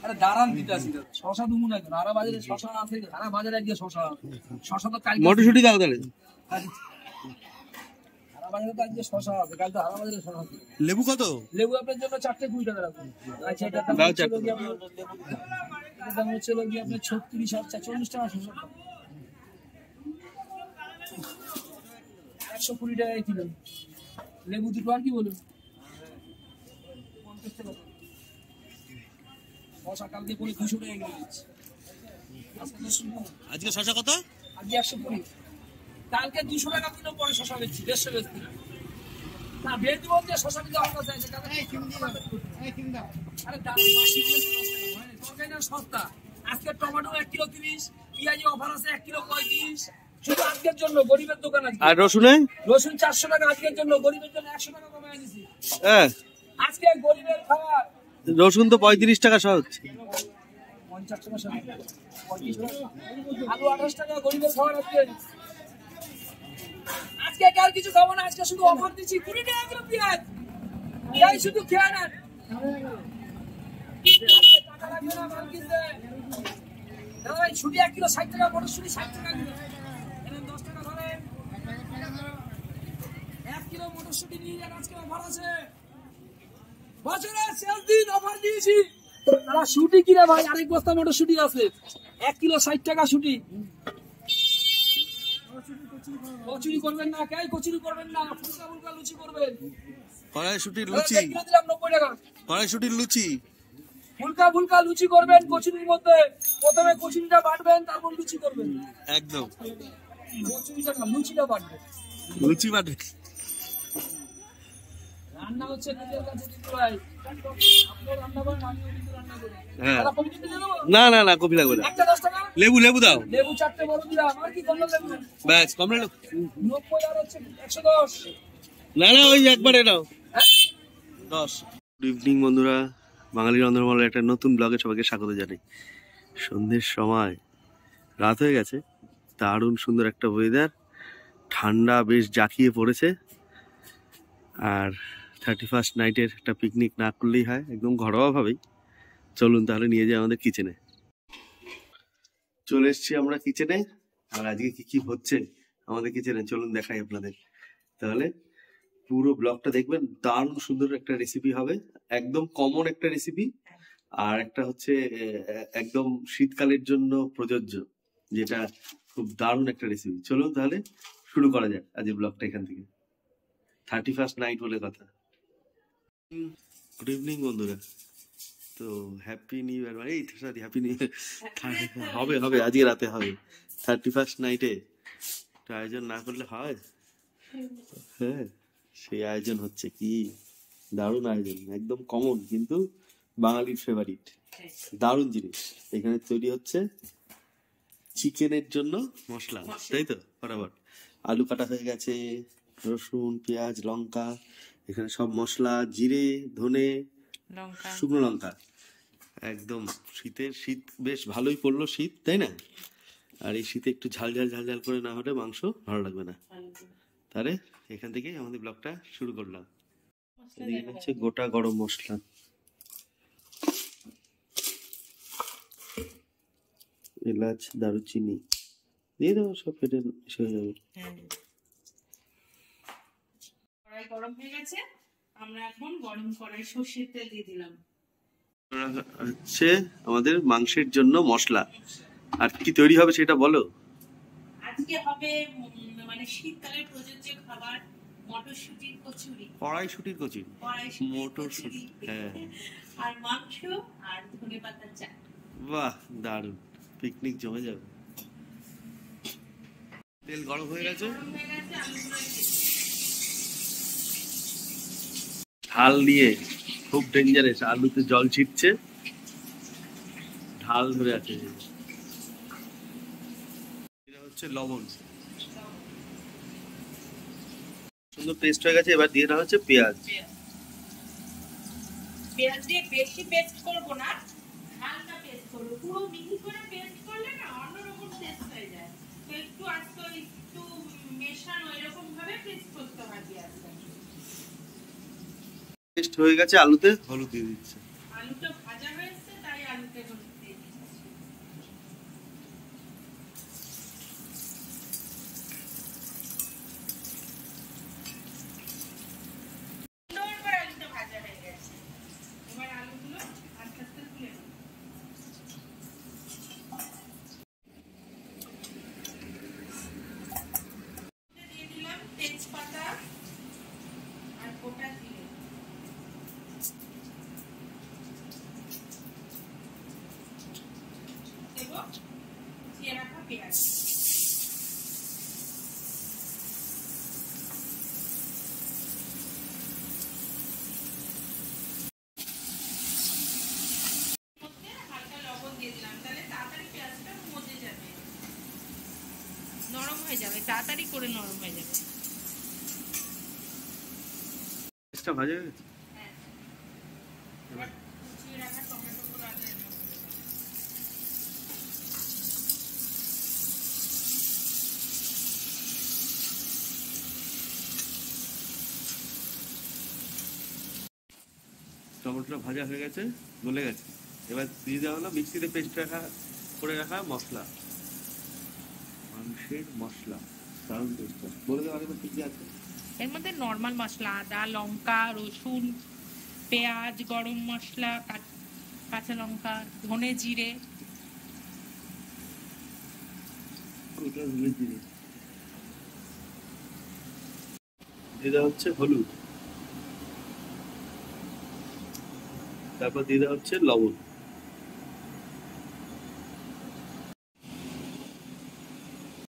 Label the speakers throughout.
Speaker 1: আরে দাঁড়ান দিতে আসি শশা দুমু না সারা বাজারে শশা আছে সারা বাজারে একদিকে শশা শশা তো কাল
Speaker 2: মটরশুঁটি দাও তাহলে
Speaker 1: সারা বাজারে তো একদিকে শশা আছে কাল তো সারা বাজারে শশা আছে।
Speaker 2: লেবু কত?
Speaker 1: লেবু আপনার জন্য 4টে 20 টাকা রাখুন। আচ্ছা এটার দাম
Speaker 2: দাও
Speaker 1: হচ্ছে
Speaker 2: চারটে।
Speaker 1: লোক আপনার এটার দাম হচ্ছে লোক আপনার 36 আর 40 টাকা শশা 120 টাকায় কিলো। লেবু দুটো আর কি বলুন 50 টাকা শশা কালকে পরে 200 টাকা কিলো দিচ্ছে আজকে 200
Speaker 2: আজকে শশা কত?
Speaker 1: আজকে 120 কালকে 200 টাকা কিলো পরে শশা বেচছি 150 বেচছি না বেচ দিব যে শশা কিলো আমার কাছে আছে কালকে আরে দাম বেশি তরকারি না সস্তা আজকে টমেটো 1 কিলো 30 পেঁয়াজ অফার আছে 1 কিলো 35 শুধু আজকের জন্য গরিবের দোকান আছে।
Speaker 2: আর রসুনে?
Speaker 1: রসুন 400 টাকা আজকের জন্য গরিবের জন্য 100 টাকা কমায় দিছি
Speaker 2: হ্যাঁ
Speaker 1: আজকে গরিবের খাবার
Speaker 2: রসুন তো 35 টাকা সহ হচ্ছে
Speaker 1: 50 টাকা সহ 35 টাকা আলু 28 টাকা গরিবের খাবার আজকে আজকে আর কিছু খাবো না আজকে শুধু অফার দিচ্ছি 20 টাকা কিলো পেঁয়াজ পেঁয়াজ শুধু খেয়ে নেন আজকে টাকা লাগবে না মাল কিনতে দাদা ভাই ছুটি 1 কিলো 60 টাকা মটরশুঁটি 60 টাকা কিলো এখানে 10 টাকা ধরেন 1 কিলো মটরশুঁটি নিয়ে যান আজকে অফার আছে বছরে সেল দিন অফার দিয়েছি তারা শুটি কিনে ভাই আরেক বস্তা মটরশুঁটি আছে 1 কিলো 60 টাকা শুটি কচুরি করবেন না কাই কচুরি করবেন না ফুলকা ফুলকা লুচি করবেন
Speaker 2: কড়াইশুঁটির লুচি
Speaker 1: কিলো দিলাম 90 টাকা
Speaker 2: কড়াইশুঁটির লুচি
Speaker 1: ফুলকা ফুলকা লুচি করবেন কচুরির মধ্যে প্রথমে কচুরিটা বাটবেন তারপর লুচি করবেন
Speaker 2: একদম
Speaker 1: কচুরিটা না লুচিটা বাটবেন
Speaker 2: লুচি বাটে
Speaker 1: রান্না হচ্ছে নিজের কাছে দিতে ভাই আপনি রান্না করেন আমিও কিন্তু রান্না করি
Speaker 2: হ্যাঁ
Speaker 1: তারা কমিটি দিয়ে দেবো
Speaker 2: না না না কপি লাগবে না
Speaker 1: একটা 10 টাকা
Speaker 2: লেবু লেবু দাও
Speaker 1: লেবু 4টে বড় দিলাম আর কি কমলা লেবু
Speaker 2: ব্যাস কমপ্লিট
Speaker 1: 90 আর হচ্ছে 110
Speaker 2: না না ওই একবারে নাও
Speaker 1: হ্যাঁ
Speaker 2: 10 গুড ইভিনিং বন্ধুরা বাঙালি রন্ধনমালার একটা নতুন ব্লগে সবাইকে স্বাগত জানাই সন্ধ্যের সময় রাত হয়ে গেছে দারুণ সুন্দর একটা ওয়েদার ঠান্ডা বেশ জাঁকিয়ে পড়েছে আর 31st নাইটের একটা পিকনিক না করলেই হয় একদম ঘরোয়াভাবেই চলুন তাহলে নিয়ে যাই আমাদের কিচেনে চলে এসছি আমরা কিচেনে আর আজকে কি কি হচ্ছে আমাদের কিচেনে চলুন দেখাই আপনাদের তাহলে পুরো ব্লগটা দেখবেন দারুণ সুন্দর একটা রেসিপি হবে একদম কমন একটা রেসিপি আর একটা হচ্ছে একদম শীতকালের জন্য প্রযোজ্য যেটা খুব দারুণ একটা রেসিপি চলুন তাহলে শুরু করা যাক আজকের ব্লগটা এখান থেকে 31st নাইট বলে কথা গুড ইভিনিং বন্ধুরা তো হ্যাপি নিউ ইয়ার এই সরি হ্যাপি নিউ ইয়ার হবে হবে আজকে রাতে হবে 31st নাইটে একটা আয়োজন না করলে হয় হ্যাঁ সেই আয়োজন হচ্ছে কি দারুণ আয়োজন একদম কমন কিন্তু বাঙালির ফেভারিট দারুণ জিনিস এখানে তৈরি হচ্ছে চিকেনের জন্য মশলা তাই তো বরাবর আলু কাটা হয়ে গেছে রসুন পেঁয়াজ লঙ্কা এখানে সব মশলা জিরে ধনে শুকনো লঙ্কা একদম শীত বেশ ভালোই পড়লো শীত তাই না আর এই শীতে একটু ঝাল ঝাল ঝাল ঝাল করে না হলে মাংস ভালো লাগবে না তাহলে এখান থেকে আমাদের ব্লগটা শুরু করলাম এদিকে হচ্ছে গোটা গরম মশলা এলাচ দারুচিনি দিয়ে দেবো সব ফেটে হয়ে যাবে
Speaker 3: কড়াই গরম হয়ে গেছে আমরা এখন গরম কড়াই সরষের তেল দিয়ে দিলাম
Speaker 2: হচ্ছে আমাদের মাংসের জন্য মশলা আর কি তৈরি হবে সেটা বলো
Speaker 3: আজকে হবে মানে শীতকালের প্রযোজ্য খাবার মটরশুঁটির কচুরি
Speaker 2: কড়াইশুঁটির কচুরি মটরশুঁটি হ্যাঁ
Speaker 3: আর মাংস আর ধনেপাতার চাটনি
Speaker 2: বাহ দারুণ পিকনিক জমে যাবে তেল গরম হয়ে গেছে ঢাল নিয়ে খুব ডেঞ্জারাস আলুতে জল ছিটছে ঢাল ধরে আছে এটা হচ্ছে লবণ সুন্দর পেস্ট হয়ে গেছে এবার দিয়ে দেওয়া হচ্ছে পেঁয়াজ
Speaker 3: পেঁয়াজ দিয়ে বেশি পেস্ট করব না হালকা পেস্ট করব পুরো মিহি করে পেস্ট করলে না অন্যরকম টেস্ট হয়ে যায় তো একটু আস্তে একটু মেশানো এরকম ভাবে পেস্ট করতে হয় পেঁয়াজটা
Speaker 2: পেস্ট হয়ে গেছে আলুতে হলুদ দিয়ে দিচ্ছে
Speaker 3: আলুটা ভাজা হয়েছে তাই আলুটা হলুদ দিয়ে দিচ্ছি। সুন্দর করে আলুটা ভাজা হয়ে গেছে, এবার আলুগুলো আস্তে আস্তে তুলে নেব। দিয়ে দিলাম তেজপাতা আর গোটা জিরে, দেব কুচিয়ে রাখা পেঁয়াজ, মধ্যে হালকা লবণ দিয়ে দিলাম, তাহলে তাড়াতাড়ি পেঁয়াজটা মজে যাবে, নরম হয়ে যাবে, তাড়াতাড়ি করে নরম হয়ে যাবে।
Speaker 2: পেঁয়াজটা ভাজা হয়ে গেছে।
Speaker 3: হ্যাঁ, এবার কুচিয়ে রাখা টমেটোগুলো আগে এর মধ্যে দেব।
Speaker 2: টমেটোটা ভাজা হয়ে গেছে, গলে গেছে। এবার দিয়ে দেওয়া হলো মিক্সিতে পেস্ট করে রাখা মশলা, মাংসের মশলা। দারুণ টেস্ট। বলে দেওয়া আরেকবার কি কি আছে?
Speaker 3: এর মধ্যে নরমাল মশলা, আদা, লঙ্কা, রসুন, পেঁয়াজ, গরম মশলা, কাঁচা লঙ্কা, ধনে জিরে,
Speaker 2: ওটা ধরে দিয়ে দেওয়া হচ্ছে হলুদ, তারপর দিয়ে দেওয়া হচ্ছে লবণ।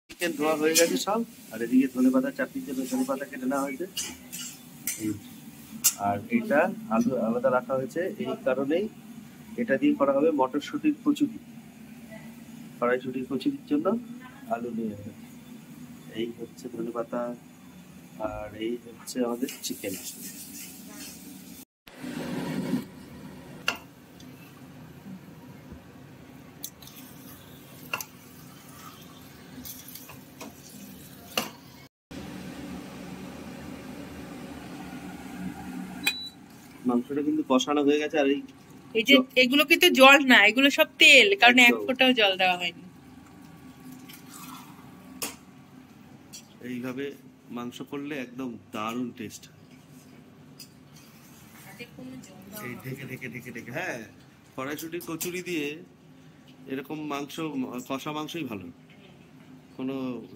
Speaker 2: চিকেন ধোয়া হয়ে গেছে সব, আর এদিকে ধনেপাতা চাটনির জন্য ধনেপাতা কেটে নেওয়া হয়েছে। আর এটা আলু আলাদা রাখা হয়েছে এই কারণেই, এটা দিয়ে করা হবে মটরশুঁটির কচুরি। কড়াইশুঁটির কচুরির জন্য আলু নিয়ে গেছে। এই হচ্ছে ধনেপাতা, আর এই হচ্ছে আমাদের চিকেন। মাংসটা কিন্তু কষানো হয়ে গেছে, আর
Speaker 3: এই যে এগুলো কিন্তু জল না, এগুলো সব তেল, কারণ এক
Speaker 2: একদম।
Speaker 3: ফোঁটাও জল দেওয়া হয়নি।
Speaker 2: এইভাবে মাংস করলে একদম দারুণ টেস্ট। এই ঢেকে ঢেকে ঢেকে ঢেকে, হ্যাঁ, কড়াইশুঁটির কচুরি দিয়ে এরকম মাংস, কষা মাংসই ভালো, কোনো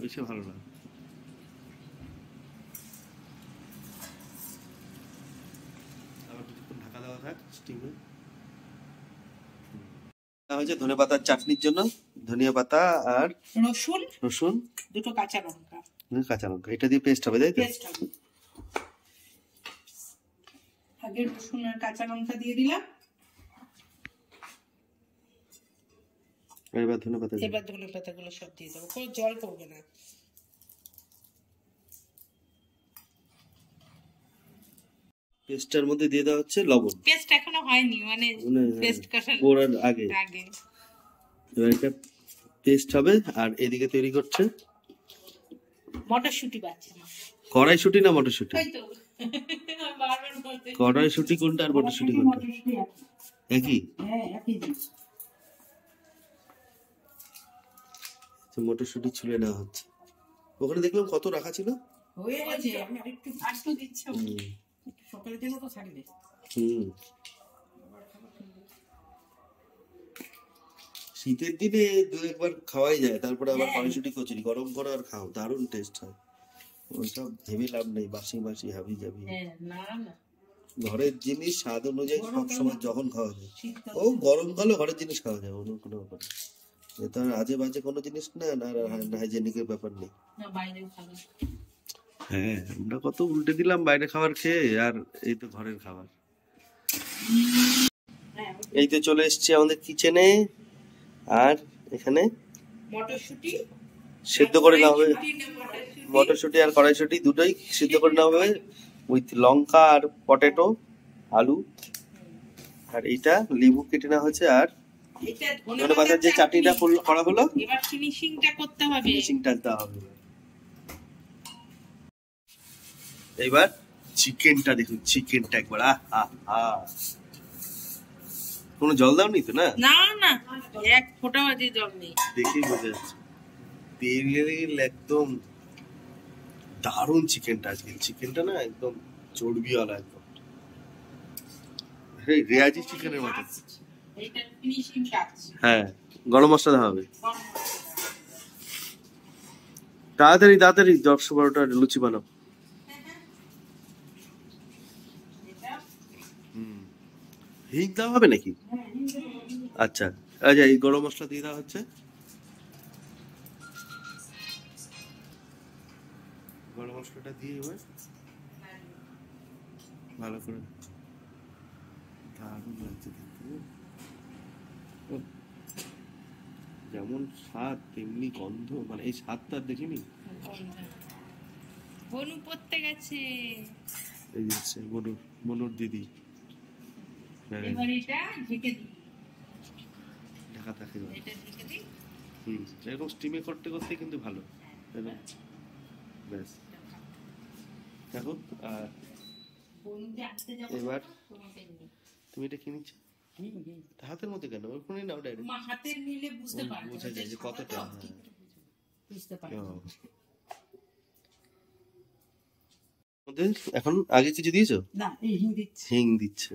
Speaker 2: ইসে ভালো না। আবার কিছুক্ষণ ঢাকা দেওয়া থাক স্টিমে। হচ্ছে ধনেপাতার চাটনির জন্য ধনিয়া পাতা আর রসুন,
Speaker 3: দুটো কাঁচা লঙ্কা,
Speaker 2: কাঁচা লঙ্কা, এটা দিয়ে পেস্ট হবে, তাই তো?
Speaker 3: পেস্ট হবে। আগে রসুন আর কাঁচা লঙ্কা দিয়ে দিলাম,
Speaker 2: এবার ধনেপাতা,
Speaker 3: এবার ধনেপাতা গুলো সব দিয়ে দেবো, কোনো জল পড়বে না।
Speaker 2: পেস্টটার মধ্যে দিয়ে দেওয়া হচ্ছে লবণ।
Speaker 3: পেস্ট এখনো হয়নি, মানে পেস্ট
Speaker 2: করার আগে।
Speaker 3: আগে
Speaker 2: এবার এটা পেস্ট হবে, আর এদিকে তৈরি করছে
Speaker 3: মটরশুঁটি বাচ্চা।
Speaker 2: কড়াইশুঁটি না মটরশুঁটি?
Speaker 3: তাই তো বারবার বলতে,
Speaker 2: কড়াইশুঁটি কোনটা আর মটরশুঁটি কোনটা? একই।
Speaker 3: হ্যাঁ একই জিনিস।
Speaker 2: মটরশুঁটি ছুলে নেওয়া হচ্ছে। ওখানে দেখলাম কত রাখা ছিল।
Speaker 3: হয়ে গেছে, আমি আরেকটু দিচ্ছি, সকালে দিলে তো ছাড়বে।
Speaker 2: শীতের দিনে দু একবার খাওয়াই যায়, তারপরে আবার কড়াইশুঁটি কচুরি গরম করো আর খাও, দারুণ টেস্ট হয়। ওইসব ভেবে লাভ নেই, বাসি বাসি হাবি যাবি। ঘরের জিনিস স্বাদ অনুযায়ী সবসময় যখন খাওয়া যায়। ও গরমকালে ঘরের জিনিস খাওয়া যায়, অন্য কোনো ব্যাপার নেই। এটা আজে বাজে কোনো জিনিস না, না হাইজেনিকের ব্যাপার নেই। হ্যাঁ, আমরা কত উল্টে দিলাম বাইরে খাবার খেয়ে, আর এই তো ঘরের খাবার। এই তো চলে এসেছি আমাদের কিচেনে, আর এখানে
Speaker 3: মটরশুঁটি
Speaker 2: সিদ্ধ করে নেওয়া হবে। মটরশুঁটি আর কড়াইশুঁটি দুটোই সিদ্ধ করে নেওয়া হবে উইথ লঙ্কা আর পটেটো, আলু, আর এইটা লেবু কেটে নেওয়া হয়েছে, আর ধনেপাতার যে চাটনিটা করা হলো,
Speaker 3: এবার ফিনিশিংটা করতে হবে,
Speaker 2: ফিনিশিংটা দেওয়া হবে। এবার চিকেনটা দেখুন, চিকেনটা একবার কোনো জল দাওনি তো? না
Speaker 3: না না, এক ফোঁটা বাজে জল নেই।
Speaker 2: দেখেই বোঝা যাচ্ছে তেল একদম দারুণ চিকেনটা। আজকে চিকেনটা না একদম চর্বিওয়ালা, একদম রেয়াজি চিকেনের মতো।
Speaker 3: এটা ফিনিশিং টাচ।
Speaker 2: হ্যাঁ, গরম মশলা দেওয়া হবে। তাড়াতাড়ি তাড়াতাড়ি 10-12টা লুচি বানাও। হিং দেওয়া হবে নাকি? আচ্ছা আচ্ছা, এই গরম মশলা দিয়ে দেওয়া হচ্ছে। গরম মশলাটা দিয়ে এবার ভালো করে, দারুণ লাগছে দেখতে। যেমন স্বাদ তেমনি গন্ধ, মানে এই স্বাদটা দেখিনি।
Speaker 3: বনু পড়তে গেছে।
Speaker 2: এই যে মনুর দিদি
Speaker 3: এবার এটা ঢেকে দিই।
Speaker 2: ঢাকা থাকে।
Speaker 3: এটা ঢেকে দিই।
Speaker 2: এরকম স্টিমে করতে করতে কিন্তু ভালো। ব্যাস দেখো। আর এবার তুমি এটা কি নিচ্ছ হাতের মধ্যে? কেন ওখানে নাও ডাইরেক্ট।
Speaker 3: হাতের নিলে বুঝতে পারবে,
Speaker 2: বোঝা যায় যে কতটা।
Speaker 3: বুঝতে পারবে।
Speaker 2: এখন আগে কিছু দিয়েছো?
Speaker 3: না, এই হিং দিচ্ছি।
Speaker 2: হিং দিচ্ছে,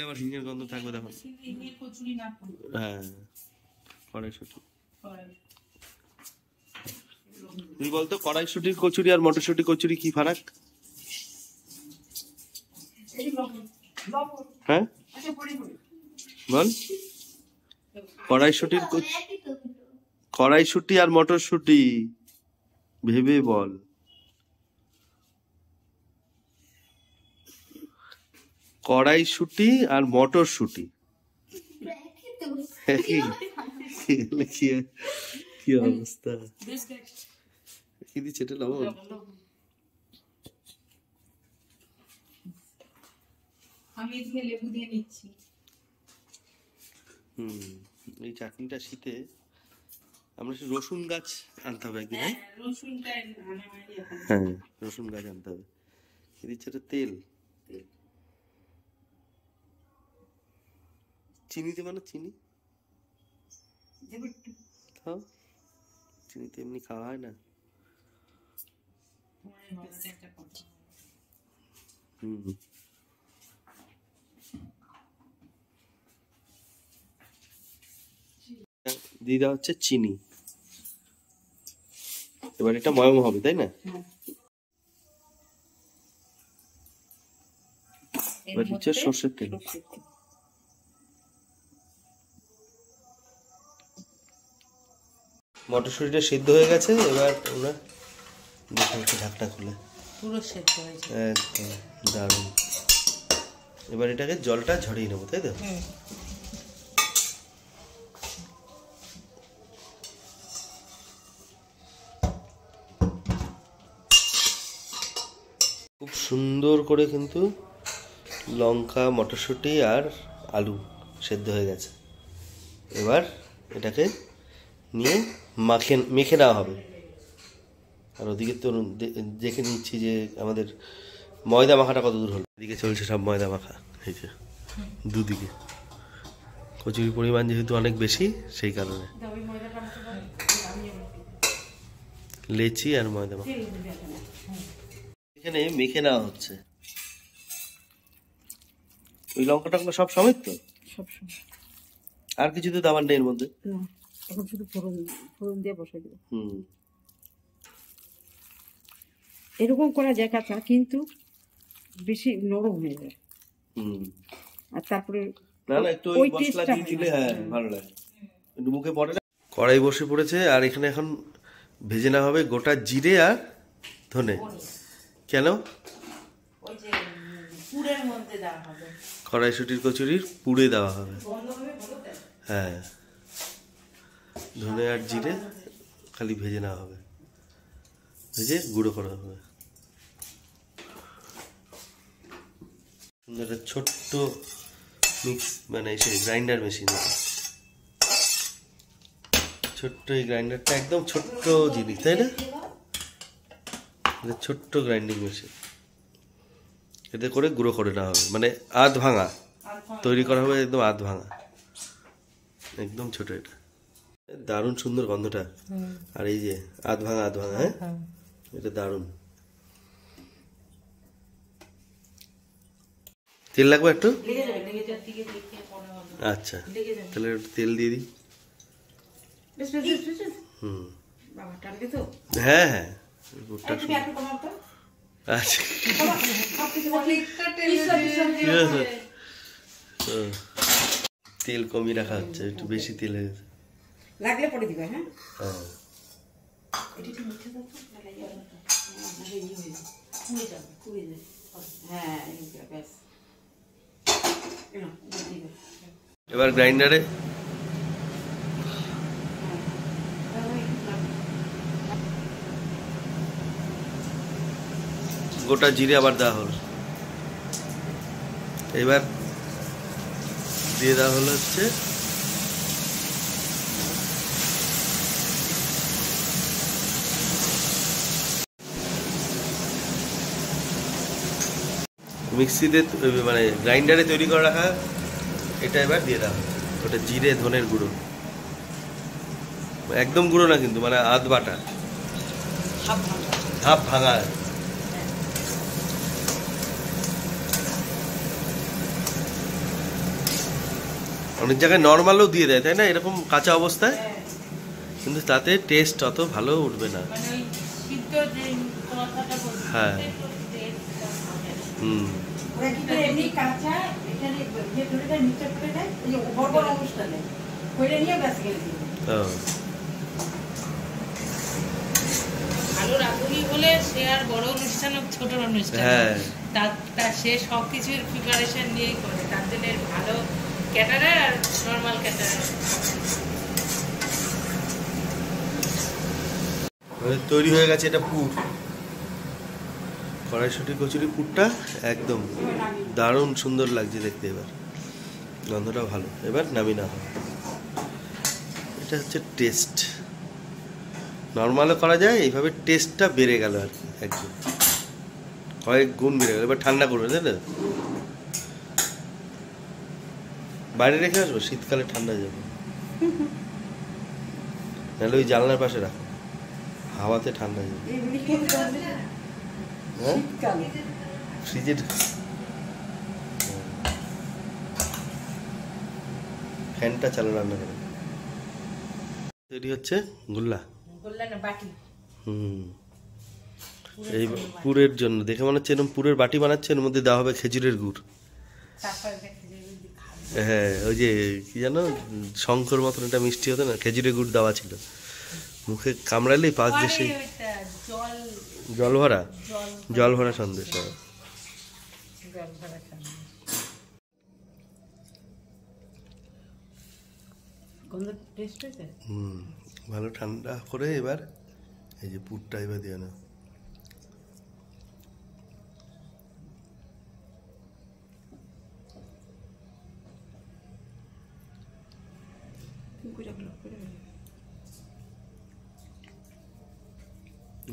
Speaker 2: আবার হিঙের গন্ধ থাকবে তখন।
Speaker 3: হিঙের কচুরি না করব।
Speaker 2: হ্যাঁ, কড়াইশুঁটি। তুই বলতো কড়াইশুঁটির কচুরি আর মটরশুঁটি কচুরি কি ফারাক? হ্যাঁ বল। কড়াইশুঁটি আর মটরশুঁটি ভেবে বল। কড়াইশুঁটি আর মটরশুঁটি কি অবস্থা? কি দিচ্ছে এটা? লবণ।
Speaker 3: আমি এদিকে লেবু দিয়ে নিচ্ছি।
Speaker 2: এই চাটনিটা শীতে আমরা রসুন গাছ আনতে হবে একদিন। হ্যাঁ, রসুন গাছ আনতে হবে। কি দিচ্ছে এটা? তেল। চিনি দেবে না? চিনি খাও। চিনি তো এমনি খাওয়া হয় না। দিয়ে দেওয়া হচ্ছে চিনি। এবার এটা ময়ম হবে, তাই না? এবার হচ্ছে সর্ষের তেল। মটরশুঁটিটা সিদ্ধ হয়ে গেছে। এবার আমরা দেখুন একটু ঢাকনা খুলে
Speaker 3: পুরো সেদ্ধ হয়েছে,
Speaker 2: একদম দারুণ। এবার এটাকে জলটা ঝরিয়ে নেবো, তাই তো? খুব সুন্দর করে কিন্তু লঙ্কা, মটরশুঁটি আর আলু সেদ্ধ হয়ে গেছে। এবার এটাকে নিয়ে মেখে নেওয়া হবে। আর ওদিকে তো দেখে নিচ্ছি যে আমাদের ময়দা মাখাটা কত দূর হলো। এদিকে চলছে সব ময়দা মাখা। এই যে দুদিকে কচুরির পরিমাণ যেহেতু অনেক বেশি, সেই কারণে লেচি আর ময়দা মাখা এখানে মেখে নেওয়া হচ্ছে। ওই লঙ্কাটা সব সমেত তো? আর কিছু তো দাবার নেই এর মধ্যে।
Speaker 3: এখন শুধু ফোড়ন দিয়ে বসাই দেবো। এরকম করা যায় কাঁচা, কিন্তু বেশি নরম হয়ে যায়। আর তারপরে
Speaker 2: না না, একটু ওই মশলা দিয়ে দিলে হ্যাঁ ভালো লাগে, একটু মুখে পড়ে না। কড়াই বসে পড়েছে, আর এখানে এখন ভেজে নেওয়া হবে গোটা জিরে আর ধনে। কেন?
Speaker 3: ওই যে পুরের মধ্যে দেওয়া হবে,
Speaker 2: কড়াইশুঁটির কচুরির পুরে দেওয়া হবে। হ্যাঁ, ধনে আর জিরে খালি ভেজে নেওয়া হবে, ভেজে গুঁড়ো করা হবে। একটা ছোট্ট মিক্স মানে সেই গ্রাইন্ডার মেশিন, ছোট্ট এই গ্রাইন্ডারটা একদম ছোট্ট জিনিস, তাই না? ছোট্ট গ্রাইন্ডিং মেশিন, এতে করে গুঁড়ো করে নেওয়া হবে, মানে আধ ভাঙা। তৈরি করা হবে একদম আধ ভাঙা, একদম ছোট। এটা দারুণ সুন্দর গন্ধটা। আর এই যে আধ ভাঙা হ্যাঁ, এটা দারুণ। তেল লাগবে একটু? আচ্ছা, তাহলে একটু তেল দিয়ে দিই। হ্যাঁ হ্যাঁ, আচ্ছা তেল কমিয়ে রাখা হচ্ছে, একটু বেশি তেল হয়ে গেছে,
Speaker 4: লাগলে পরে দিবে। হ্যাঁ
Speaker 2: এবার গ্রাইন্ডারে গোটা জিরে আবার দেওয়া হলো। এবার দিয়ে দেওয়া হলো হচ্ছে মিক্সিতে মানে গ্রাইন্ডারে তৈরি করে রাখা এটা এবার দিয়ে দেওয়া হবে। ওটা জিরে ধনের গুঁড়ো, একদম গুঁড়ো না কিন্তু, মানে আধ বাটা, হাফ ভাঙা। অনেক জায়গায় নর্মালও দিয়ে দেয়, তাই না, এরকম কাঁচা অবস্থায়, কিন্তু তাতে টেস্ট অত ভালো উঠবে না। হ্যাঁ হুম,
Speaker 3: ভালো রাঁধুনি বলে সে আর বড় অনুষ্ঠান হোক ছোট অনুষ্ঠান, তা সে সবকিছুর প্রিপারেশন নিয়েই করে। তার জন্য ভালো ক্যাটারার আর নর্মাল ক্যাটারার।
Speaker 2: তৈরি হয়ে গেছে এটা পুর, কড়াইশুঁটি কচুরি পুরটা একদম দারুণ সুন্দর লাগছে দেখতে। এবার গন্ধটা ভালো, এবার নামিয়ে নেওয়া হবে। এটা হচ্ছে টেস্ট, নর্মালও করা যায়, এইভাবে টেস্টটা বেড়ে গেল আর কি, একদম কয়েক গুণ বেড়ে গেল। এবার ঠান্ডা করবে, তাই না? বাইরে রেখে আসবো, শীতকালে ঠান্ডা যাবে, নাহলে ওই জানলার পাশে রাখো, হাওয়াতে ঠান্ডা যাবে। হ্যাঁ ফ্রিজে ফ্যানটা চালু রান্না করে। তৈরি হচ্ছে গোল্লা, এই পুরের জন্য দেখে মনে হচ্ছে এরকম পুরের বাটি বানাচ্ছে, এর মধ্যে দেওয়া হবে খেজুরের গুড়। হ্যাঁ, ওই যে কি জানো শঙ্কর মতন একটা মিষ্টি হতো না, খেজুরের গুড় দেওয়া ছিল, মুখে কামড়ালেই পাঁচ দেশে জল ভরা সন্দেশ। ভালো ঠান্ডা করে এবার এই যে পুরটা এবার দিয়ে না,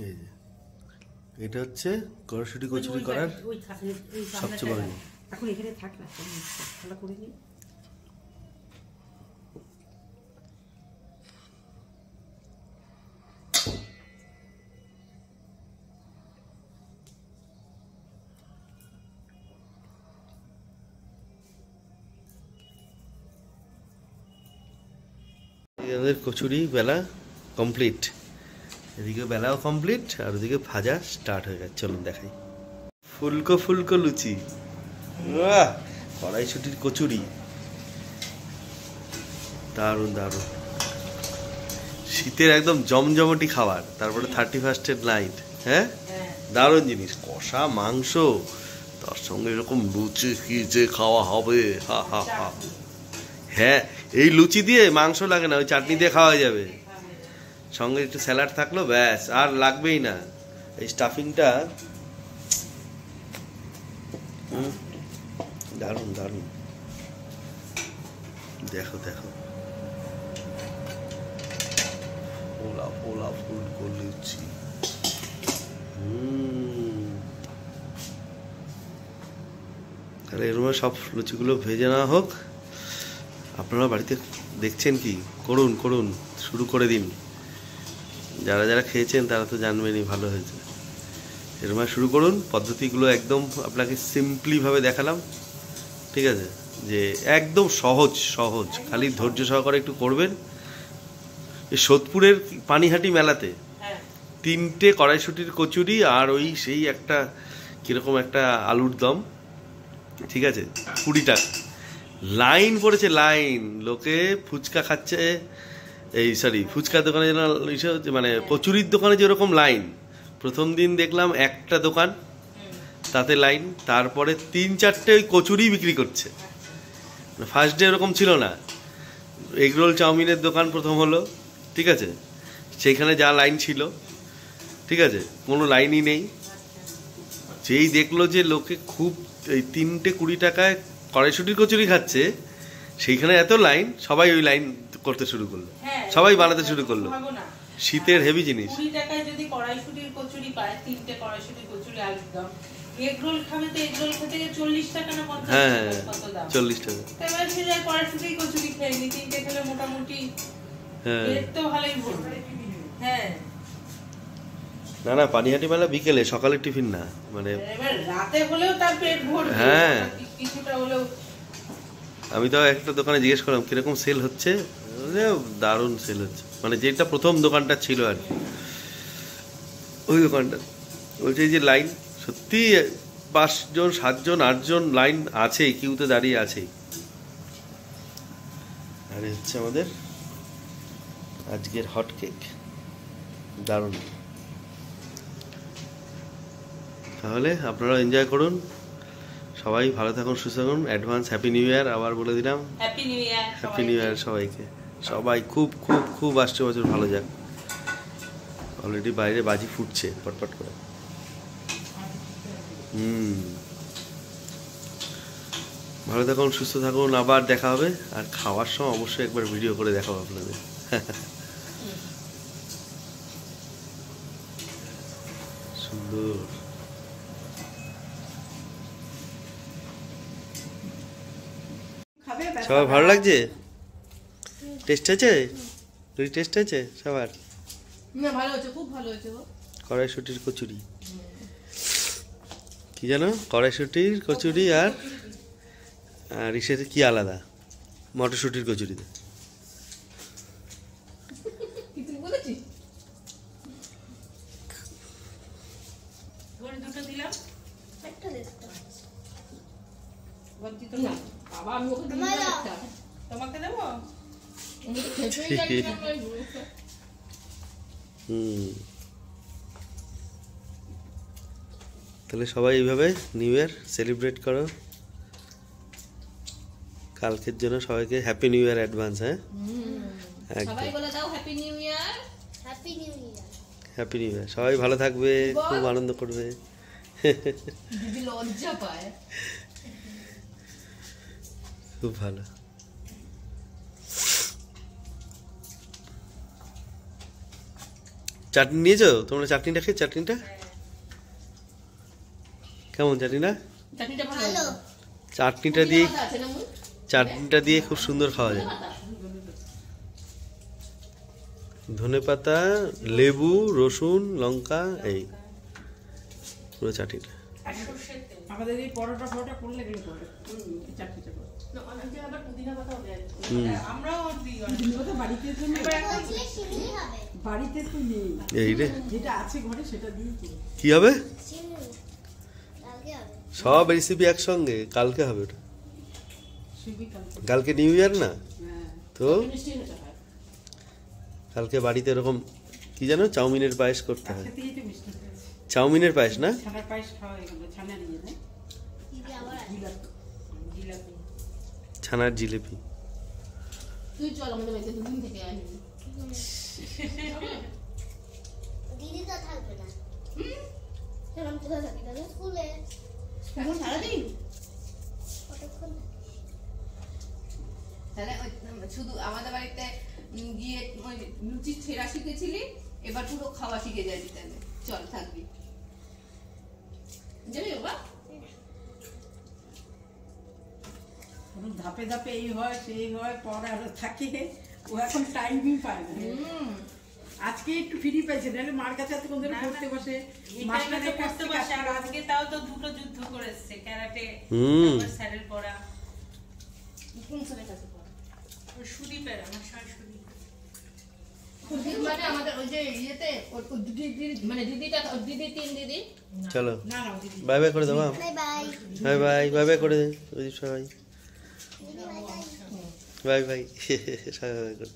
Speaker 2: এই যে এটা হচ্ছে কড়াইশুঁটি কচুরি করার সবচেয়ে বড়।
Speaker 4: এখন এখানে থাক না, ঠান্ডা করে নিই।
Speaker 2: আমাদের কচুরি বেলা কমপ্লিট, এদিকে বেলাও কমপ্লিট আর ওদিকে ভাজা স্টার্ট হয়ে গেছে। চলুন দেখাই, ফুলকো ফুলকো লুচি, কড়াইশুঁটির কচুরি, দারুণ দারুণ শীতের একদম জমজমটি খাবার। তারপরে 31st নাইট, হ্যাঁ দারুণ জিনিস, কষা মাংস, তার সঙ্গে এরকম লুচি কি যে খাওয়া হবে, হা হা হা। হ্যাঁ, এই লুচি দিয়ে মাংস লাগে না, ওই চাটনি দিয়ে খাওয়া যাবে, সঙ্গে একটু স্যালাড থাকলো, ব্যাস আর লাগবেই না। এই স্টাফিংটা দারুণ দারুণ, দেখো দেখো, পোলা পোলা ফুলকো লুচি। তাহলে এর মধ্যে সব লুচিগুলো ভেজে নেওয়া হোক। আপনারা বাড়িতে দেখছেন কি, করুন করুন, শুরু করে দিন। যারা যারা খেয়েছেন তারা তো জানবেনই ভালো হয়েছে। এর মধ্যে শুরু করুন। পদ্ধতিগুলো একদম আপনাকে সিম্পলিভাবে দেখালাম, ঠিক আছে? যে একদম সহজ সহজ, খালি ধৈর্য সহকারে একটু করবেন। এই সোদপুরের পানিহাটি মেলাতে 3টে কড়াইশুটির কচুরি আর ওই সেই একটা কীরকম একটা আলুর দম, ঠিক আছে, 20 টাকা। লাইন পড়েছে, লাইন। লোকে ফুচকা খাচ্ছে, এই সরি ফুচকার দোকানে যেন মানে কচুরির দোকানে যেরকম লাইন, প্রথম দিন দেখলাম একটা দোকান তাতে লাইন, তারপরে 3-4টে ওই কচুরি বিক্রি করছে। ফার্স্ট ডে এরকম ছিল না। এগরোল চাউমিনের দোকান প্রথম হলো, ঠিক আছে, সেইখানে যা লাইন ছিল, ঠিক আছে, কোনো লাইনই নেই। যেই দেখলো যে লোকে খুব এই 3টে 20 টাকায় কড়াইশুটির কচুরি খাচ্ছে, সেইখানে এত লাইন, সবাই ওই লাইন করতে শুরু করলো, সবাই বানাতে শুরু করলো। শীতের হেভি জিনিস।
Speaker 3: 20 টাকায় যদি কড়াইশুটির কচুরি পায়, 3টে কড়াইশুটির কচুরি আলুর দম, এগরোল খাবে তো এগরোল খেতে 40 টাকা না 50
Speaker 2: হ্যাঁ,
Speaker 3: টাকা, কত দাম?
Speaker 2: 40 টাকা।
Speaker 3: এবার সে যায় কড়াইশুটির কচুরি খেয়ে নি, 3টে খেলে মোটামুটি
Speaker 2: হ্যাঁ,
Speaker 3: পেট তো ভালোই ভরবে। হ্যাঁ,
Speaker 2: না না, পানিহাটি মেলা বিকেলে, সকালের টিফিন না, মানে
Speaker 3: এবার রাতে হলেও তার পেট ভরবে।
Speaker 2: হ্যাঁ।
Speaker 3: কিছুটা হলেও।
Speaker 2: আমি তো একটা দোকানে জিজ্ঞেস করলাম কিরকম সেল হচ্ছে, দারুণ সেল হচ্ছে, মানে যেটা প্রথম দোকানটা ছিল আর কি, ওই দোকানটা বলছে এই যে লাইন, সত্যি 5 জন 7 জন 8 জন লাইন আছে, কিউতে দাঁড়িয়ে আছে। আর হচ্ছে আমাদের আজকের হট কেক, দারুণ। তাহলে আপনারা এনজয় করুন, সবাই ভালো থাকুন, সুস্থ থাকুন। অ্যাডভান্স হ্যাপি নিউ ইয়ার আবার বলে দিলাম।
Speaker 3: Happy new year,
Speaker 2: happy new year সবাইকে। সবাই খুব খুব খুব আসছে বছর ভালো যাক। অলরেডি বাইরে বাজি ফুটছে পটপট করে। ভালো থাকুন, সুস্থ থাকুন, আবার দেখা হবে। আর খাওয়ার সময় অবশ্যই একবার ভিডিও করে দেখাবো আপনাদের। সুন্দর। সবার ভালো লাগছে? টেস্ট আছে? দুই টেস্ট আছে সবার?
Speaker 3: না, ভালো হয়েছে, খুব ভালো হয়েছে গো।
Speaker 2: কড়াইশুটির কচুরি, কি জানো, কড়াইশুটির কচুরি আর আর ইসের কি আলাদা, মটরশুটির কচুরিতে।
Speaker 3: কিছু বলেছি? ওর দুটো দিলাম, একটা দেখতে বঞ্চিত না বাবা, আমি ওকে দিলাম একটা, তোমাকে দেবো?
Speaker 2: তাহলে সবাই এইভাবে নিউ ইয়ার সেলিব্রেট করো। কালকের জন্য সবাইকে হ্যাপি নিউ ইয়ার অ্যাডভান্স। হ্যাঁ,
Speaker 3: সবাই বলে দাও happy new year.
Speaker 5: Happy new year.
Speaker 2: Happy new year. সবাই ভালো থাকবে, খুব আনন্দ করবে।
Speaker 3: দিদি লজ্জা পায়।
Speaker 2: খুব ভালো। চাটনি নিয়েছো তোমরা? চাটনিটা খেয়ে, চাটনিটা কেমন? চাটনিটা
Speaker 5: ভালো।
Speaker 2: চাটনিটা দিয়ে খুব সুন্দর খাওয়া যায়। ধনেপাতা, লেবু, রসুন, লঙ্কা, এই পুরো চাটনিটা।
Speaker 4: আমাদের এই পরোটা ফরোটা করলে গেলে করে চাটনিটা করে।
Speaker 3: আমরাও দিই,
Speaker 4: বাড়িতে তো নেই,
Speaker 5: বলছিলে সিমনি হবে।
Speaker 4: বাড়িতে তো নেই,
Speaker 2: এই রে
Speaker 4: যেটা আছে ঘরে সেটা দিয়ে করি।
Speaker 2: কি হবে?
Speaker 5: সিমনি কালকে হবে।
Speaker 2: সব রেসিপি একসঙ্গে কালকে হবে। ওটা
Speaker 4: শিবি কালকে।
Speaker 2: কালকে নিউ ইয়ার না
Speaker 4: হ্যাঁ,
Speaker 2: তো? কালকে বাড়িতে এরকম কি জানো, চাউমিনের পায়েস করতে হয়।
Speaker 4: খেতেই তো মিষ্টি হয়েছে।
Speaker 2: চাউমিনের পায়েস না,
Speaker 4: ছানার পায়েস খাওয়া হয়ে গেল, ছানা নিয়ে নেয়
Speaker 5: দিদি আবার আসবে।
Speaker 4: জিলাপি।
Speaker 2: ছানার জিলিপি।
Speaker 3: তুই চল আমাদের বাড়িতে দুদিন থেকে আসবি।
Speaker 5: দিদি তো থাকবে না। আমি কোথায় থাকি তাহলে? স্কুলে।
Speaker 3: এখন সারাদিন
Speaker 5: কতক্ষণ?
Speaker 3: তাহলে শুধু আমাদের বাড়িতে গিয়ে ওই লুচি ছেঁড়া শিখেছিলি, এবার পুরো খাওয়া শিখে যাবি। তাহলে চল, থাকবি, যাবি বাবা?
Speaker 4: ওর ধাপে ধাপে এই হয় সেই হয় পরে আরো থাকে, ও এখন টাইমই পায় না। আজকে একটু ফ্রি পাইছে, নাহলে মার কাছে এতক্ষণ ধরে পড়তে বসে, মাস্টারের কাছ থেকে
Speaker 3: বসে। আর আজকে তাও তো দুটো যুদ্ধ করেছে, ক্যারাটে স্যারের পড়া।
Speaker 5: কোন স্যারের কাছে পড়া?
Speaker 3: ওর সুদীপের, আমার স্যার সুদীপ।
Speaker 5: মানে আমাদের ওই যে ইয়েতে ওর দিদি, মানে দিদিটা, ওর দিদি 3 দিদি।
Speaker 2: চলো
Speaker 4: না না দিদি
Speaker 2: বাই বাই করে দাও মা।
Speaker 5: Bye bye.
Speaker 2: Bye bye bye bye করে দে ওই সবাই। বাই বাই সবাই বাই করে